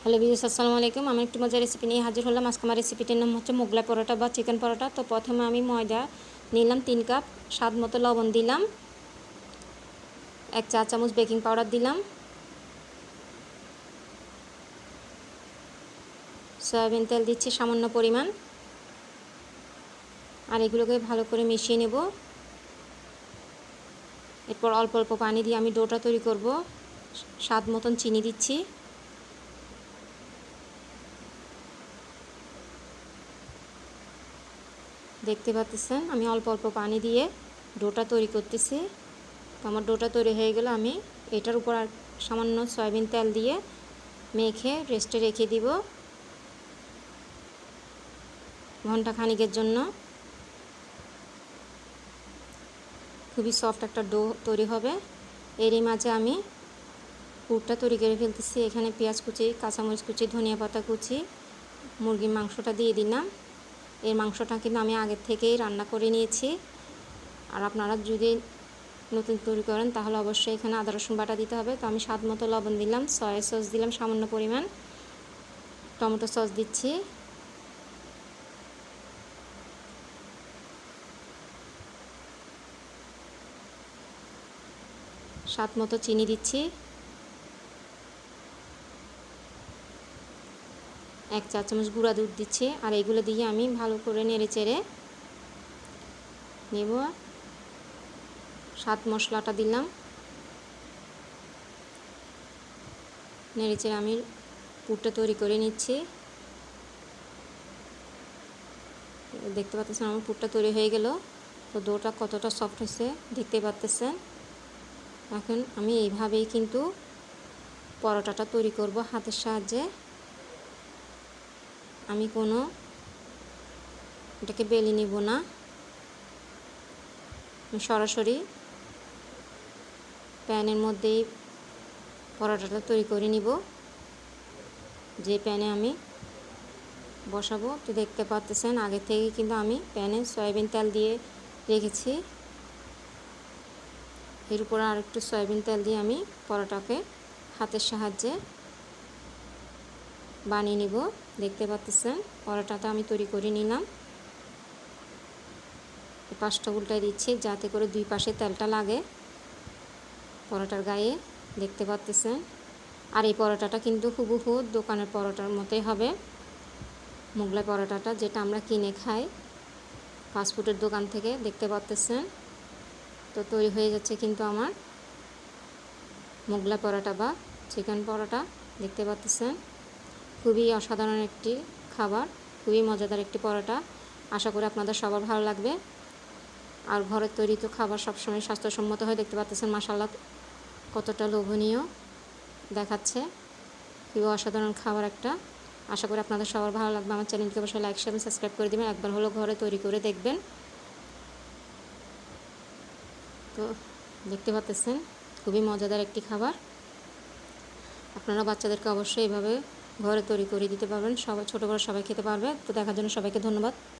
Hello viewers, আসসালামু আলাইকুম। আমি একটু মজার রেসিপি নিয়ে হাজির হলাম। আজকে আমার রেসিপিটির নাম হচ্ছে মোগলাই পরোটা বা চিকেন পরোটা। তো প্রথমে আমি ময়দা নিলাম 3 কাপ, স্বাদ মতো লবণ দিলাম, 1 চা চামচ বেকিং পাউডার দিলাম, সয়াবিন তেল দিচ্ছি সামান্য পরিমাণ, আর এগুলোকে ভালো করে মিশিয়ে নেব। এরপর অল্প অল্প পানি দিয়ে আমি ডোটা তৈরি করব। স্বাদ মতন চিনি দিচ্ছি। দেখতে পাচ্ছেন আমি অল্প অল্প পানি দিয়ে ডোটা তৈরি করতেছি। তো আমার ডোটা তৈরি হয়ে গেলে আমি এটার উপর আর সামান্য সয়াবিন তেল দিয়ে মেখে রেস্টে রেখে দিব ঘন্টা খানিকের জন্য। খুবই সফট একটা ডো তৈরি হবে। এরই মাঝে আমি পুরটা তৈরি করে ফেলতেছি। এখানে পেঁয়াজ কুচি, কাঁচামরিচ কুচি, ধনিয়া পাতা কুচি, মুরগির মাংসটা দিয়ে দিলাম। এই মাংসটা কিন্তু আমি আগের থেকেই রান্না করে নিয়েছি। আর আপনারা যদি নতুন তৈরি করেন তাহলে অবশ্যই এখানে আদা রসুন বাটা দিতে হবে। তো আমি স্বাদ মতো লবণ দিলাম, সয়া সস দিলাম সামান্য পরিমাণ, টমেটো সস দিচ্ছি, স্বাদ মতো চিনি দিচ্ছি, 1 চা চামচ গুঁড়া দুধ দিচ্ছি। আর এগুলো দিয়ে আমি ভালো করে নেড়ে চেড়ে নেব। স্বাদ মশলাটা দিলাম, নেড়ে চেড়ে আমি পুরটা তৈরি করে নিচ্ছি। দেখতে পাচ্ছেন আমার পুরটা তৈরি হয়ে গেল। তো ডোটা কতটা সফট হয়েছে দেখতে পাচ্ছেন। এখন আমি এইভাবেই কিন্তু পরোটাটা তৈরি করব হাতের সাহায্যে। আমি কোনো এটাকে বেলে নিব না, সরাসরি প্যানের মধ্যেই পরোটাটা তৈরি করে নিব, যে প্যানে আমি বসাবো। তো দেখতে পাচ্ছেন আগে থেকে কিন্তু আমি প্যানে সয়াবিন তেল দিয়ে রেখেছি। এর উপর আর একটু সয়াবিন তেল দিয়ে আমি পরোটাকে হাতের সাহায্যে বানিয়ে নিব। দেখতে পাচ্ছেন পরোটাটা আমি তৈরি করে নিলাম। পাশটা উল্টায় দিচ্ছি যাতে করে দুই পাশে তেলটা লাগে পরোটার গায়ে। দেখতে পাচ্ছেন। আর এই পরোটাটা কিন্তু হুবহু দোকানের পরোটার মতোই হবে, মোগলাই পরোটাটা যেটা আমরা কিনে খাই ফাস্টফুডের দোকান থেকে। দেখতে পাচ্ছেন। তো তৈরি হয়ে যাচ্ছে কিন্তু আমার মোগলাই পরোটা বা চিকেন পরোটা। দেখতে পাচ্ছেন খুবই অসাধারণ একটি খাবার, খুবই মজাদার একটি পরোটা। আশা করি আপনাদের সবার ভালো লাগবে। আর ঘরের তৈরি তো খাবার সবসময় স্বাস্থ্যসম্মত হয়। দেখতে পাচ্ছেন মাশাআল্লাহ কতটা লোভনীয় দেখাচ্ছে। খুবই অসাধারণ খাবার একটা। আশা করি আপনাদের সবার ভালো লাগবে। আমার চ্যানেলকে অবশ্যই লাইক শেয়ার সাবস্ক্রাইব করে দেবেন। একবার হলো ঘরে তৈরি করে দেখবেন। তো দেখতে পাচ্ছেন খুবই মজাদার একটি খাবার। আপনারা বাচ্চাদেরকে অবশ্যই এভাবে ঘরে তৈরি করে দিতে পারবেন। সবাই ছোটো বড়ো সবাই খেতে পারবে। তো দেখার জন্য সবাইকে ধন্যবাদ।